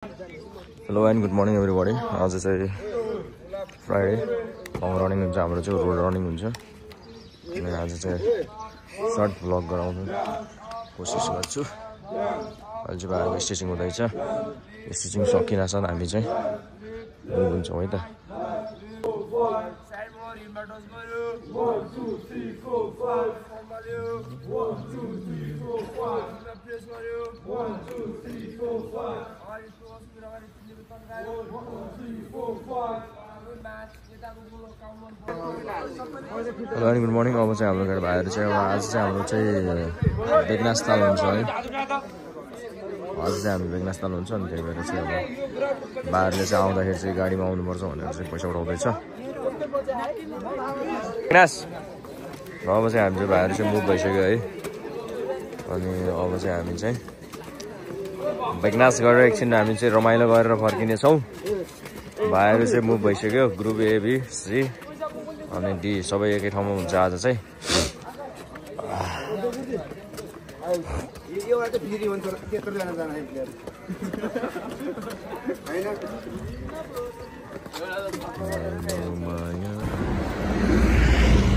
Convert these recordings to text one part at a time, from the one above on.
Hello and good morning everybody. आज चाहिँ Friday running हुन्छ हाम्रो चाहिँ रोड रनिङ हुन्छ अनि आज चाहिँ सर्ट भ्लग गराउनु कोसिस गर्छु। अहिले चाहिँ बाहिरको स्टिचिङ हुँदैछ। स्टिचिङ सकिरहेछ हामी चाहिँ हुन्छ है त। हेलो अनि गुड मर्निङ। अब चाहिँ हाम्रो घर भाइहरू चाहिँ अब आज चाहिँ हाम्रो चाहिँ बेगनास्थाल हुन्छ है। आज चाहिँ हामी बेगनास्थाल हुन्छ अनि त्यही भएर चाहिँ अब भाइहरूले चाहिँ आउँदाखेरि चाहिँ गाडीमा आउनुपर्छ भनेर चाहिँ पैसा उठाउँदैछ। बेगनास र अब चाहिँ हामी चाहिँ भाइहरू चाहिँ मुभ भइसक्यो है। अनि अब चाहिँ हामी चाहिँ बेगनास गरेर एकछिन हामी चाहिँ रमाइलो गरेर फर्किनेछौँ। भाइहरू चाहिँ मुभ भइसक्यो। ग्रुप ए बी सी अनि डी सबै एकै ठाउँमा हुन्छ आज चाहिँ।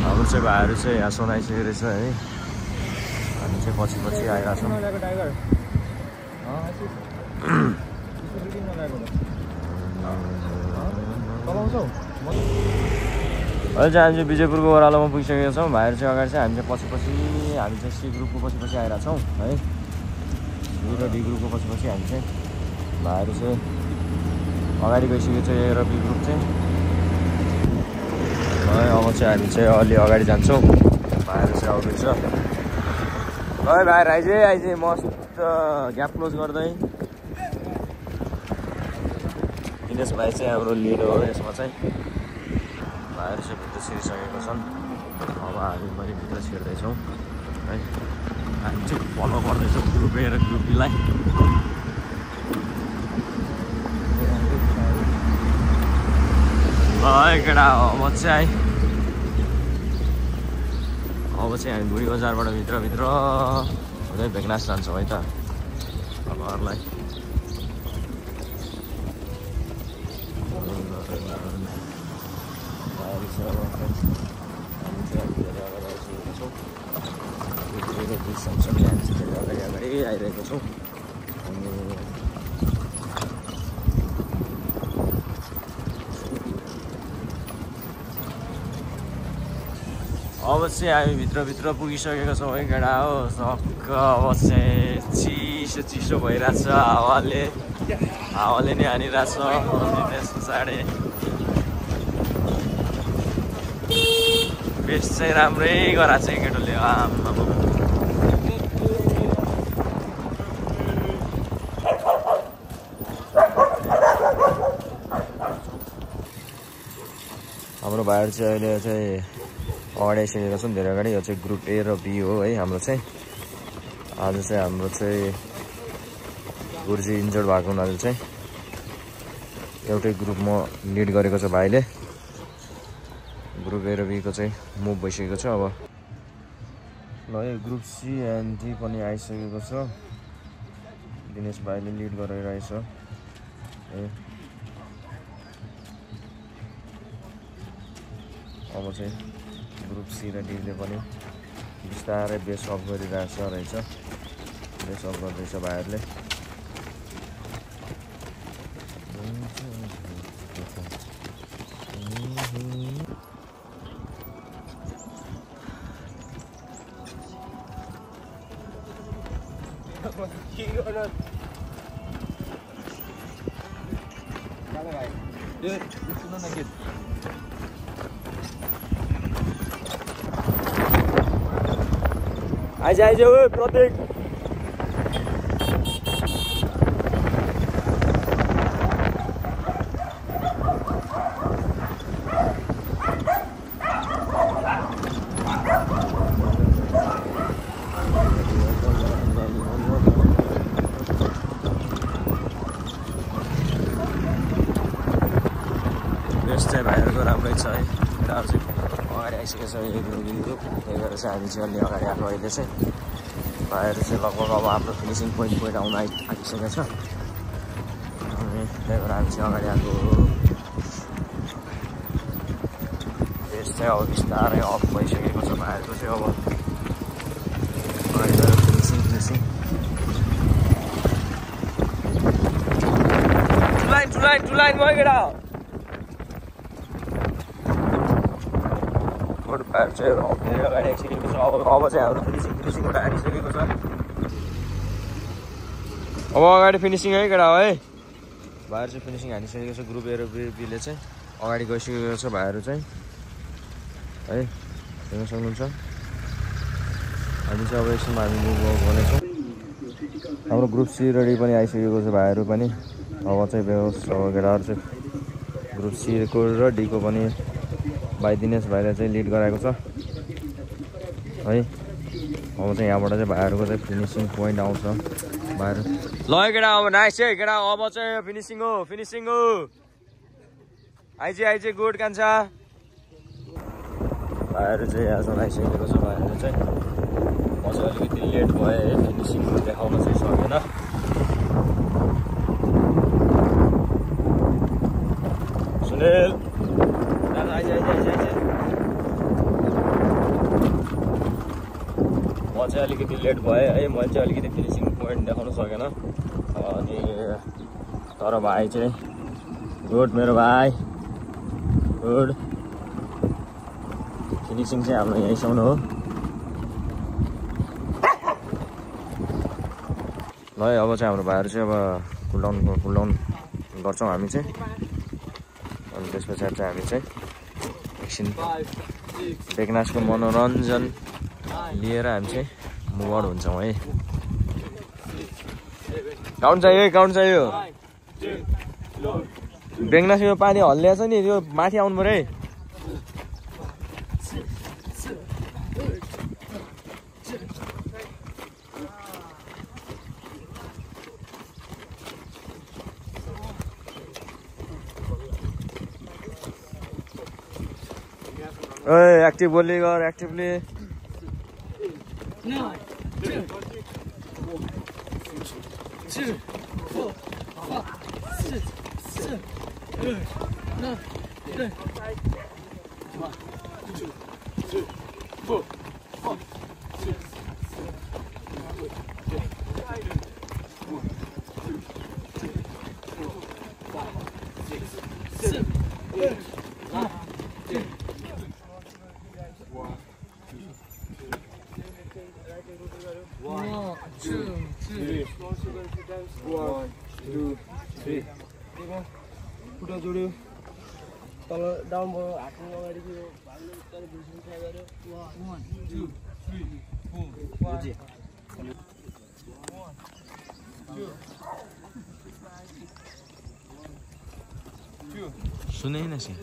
हाम्रो चाहिँ भाइहरू चाहिँ यहाँ सुनाइसकेको रहेछ है। हामी चाहिँ पछि पछि आइरहेछौँ। अहिले चाहिँ हामी चाहिँ विजयपुरको ओह्रालोमा पुगिसकेका छौँ। भाइहरू चाहिँ अगाडि चाहिँ हामी चाहिँ पछि हामी चाहिँ सी ग्रुपको पछि आइरहेछौँ है। बी र डी ग्रुपको पछि हामी चाहिँ भाइहरू चाहिँ अगाडि गइसकेको छ। ए र बी ग्रुप चाहिँ है। अब चाहिँ हामी चाहिँ अलि अगाडि जान्छौँ। भाइहरू चाहिँ आउँदैछ है। भाइहरू आइज मस्त ग्याप क्लोज गर्दै। दिनेश भाइ चाहिँ हाम्रो लिड हो यसमा चाहिँ। भाइहरू चाहिँ भित्र छिरिसकेको छन्। अब हामी पनि भित्र छिर्दैछौँ है। हामी चाहिँ फलो गर्दैछौँ ग्रुप ए र ग्रुप बीलाई। केटा अब चाहिँ हामी बुढी बजारबाट भित्र हुँदै बेगनास जान्छौँ है त घरलाई। अगाडि आइरहेको छौँ। अब चाहिँ हामी भित्र पुगिसकेको छौँ है केटा हो। सक्क अब चाहिँ चिसो भइरहेछ। हावाले नै हानिरहेछ। अनि त्यस पछाडि बेस्ट चाहिँ राम्रै गराएको छ केटोले। हाम्रो भाइहरू चाहिँ अहिले चाहिँ अगाडि आइसकेका छन् धेरै अगाडि। यो चाहिँ ग्रुप ए र बी हो है हाम्रो चाहिँ। आज चाहिँ हाम्रो चाहिँ गुरुजी इन्जर्ड भएको हुनाले चाहिँ एउटै ग्रुपमा लिड गरेको छ भाइले। ग्रुप ए र बीको चाहिँ मुभ भइसकेको छ। अब ल यो ग्रुप सी एन्ड डी पनि आइसकेको छ। दिनेश भाइले लिड गरिरहेछ है। अब चाहिँ ग्रुप सी र डीले पनि बिस्तारै बेस अफ गरिरहेछ रहेछ। बेस अफ गर्दैछ भाइहरूले। आइज प्रत्येक बेस्ट चाहिँ भाइहरूको राम्रै छ है। केटाहरू चाहिँ अगाडि आइसकेको छ। यो ग्रुप त्यही भएर चाहिँ हामी चाहिँ अलि अगाडि आएको। अहिले चाहिँ भाइहरू चाहिँ लगभग अब आफ्नो फिनिसिङ पोइन्ट आउन आइसकेको छ। त्यही भएर हामी चाहिँ अगाडि आएको रेस चाहिँ अब बिस्तारै अफ भइसकेको छ भाइहरूको चाहिँ अब फिनिसिङ टु लाइन भयो केटा भाइहरू चाहिँ धेरै अगाडि आइसकेको छ अब चाहिँ हाम्रो फिनिसिङबाट आइसकेको छ अब अगाडि फिनिसिङ है केटा हो है भाइहरू चाहिँ फिनिसिङ हानिसकेको छ ग्रुप ए र बीले चाहिँ अगाडि गइसकेको छ भाइहरू चाहिँ है हेर्न सक्नुहुन्छ हामी चाहिँ अब एकछिनमा हामी मुभ गर्नेछौँ हाम्रो ग्रुप सी रेडी पनि आइसकेको छ भाइहरू पनि अब चाहिँ केटाहरू चाहिँ ग्रुप सीको र डीको पनि भाइ दिनेश भाइले चाहिँ लिड गराएको छ है अब चाहिँ यहाँबाट चाहिँ भाइहरूको चाहिँ फिनिसिङ पोइन्ट आउँछ भाइहरू ल केटा अब नाइस है केटा अब चाहिँ फिनिसिङ हो आइजे गुड कान्छा भाइहरू चाहिँ यहाँसम्म आइसकेको छ भाइहरू चाहिँ म चाहिँ अलिकति लेट भएँ है फिनिसिङ देखाउन चाहिँ सकेन सुनिल आइज म चाहिँ अलिकति लेट भएँ है मैले चाहिँ अलिकति फिनिसिङ पोइन्ट देखाउन सकेन अनि तर भाइ चाहिँ गुड मेरो भाइ गुड फिनिसिङ चाहिँ हाम्रो यहीँसम्म हो ल है अब चाहिँ हाम्रो भाइहरू चाहिँ अब कुलडाउन गर्छौँ हामी चाहिँ अनि त्यस पछाडि चाहिँ हामी चाहिँ एकछिन बेगनासको मनोरञ्जन लिएर हामी चाहिँ मुभ आउट हुन्छौँ है काउन्ट चाहियो बेगनासको पानी हल्लिया छ नि त्यो माथि आउनु पऱ्यो है एक्टिभ बोल्दै गर एक्टिभली खुट्टा जोड्यो तल डाउन भयो हातमा अगाडि सुने न सी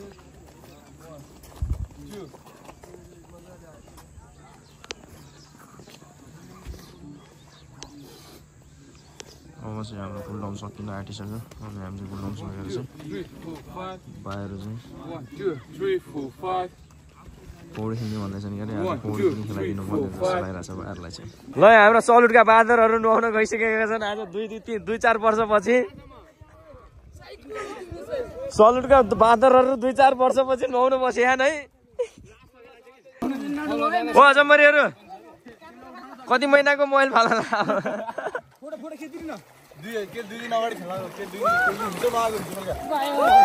अब चाहिँ हाम्रो फुल डाउन सकिन आँटिसक्यो अनि हामी चाहिँ फुल डाउन सकेर चाहिँ भाइहरू चाहिँ पौडी खेल्ने भन्दैछन् कि पौडी पनि खेलाइदिनु पर्ने जस्तो लागिरहेको छ भाइहरूलाई चाहिँ ल हाम्रो सलुटका बाँदरहरू नुहाउन गइसकेका छन् आज 2-4 वर्षपछि सलुटका बाँदरहरू 2-4 वर्षपछि नुहाउन बसेछन् है हो जम्मरीहरू कति महिनाको मोबाइल फाला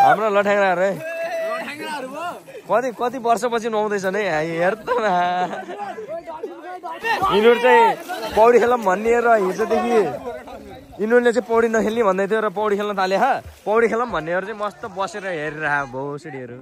हाम्रो लठ्याङ्ग्राहरू है कति वर्षपछि नुहाउँदैछन् है हेर त यिनीहरू चाहिँ पौडी खेलौँ भन्ने र हिजोदेखि यिनीहरूले चाहिँ पौडी नखेल्ने भन्दै थियो र पौडी खेल्न थाले पौडी खेलौँ भन्नेहरू चाहिँ मस्त बसेर हेरिरह भोसडीहरू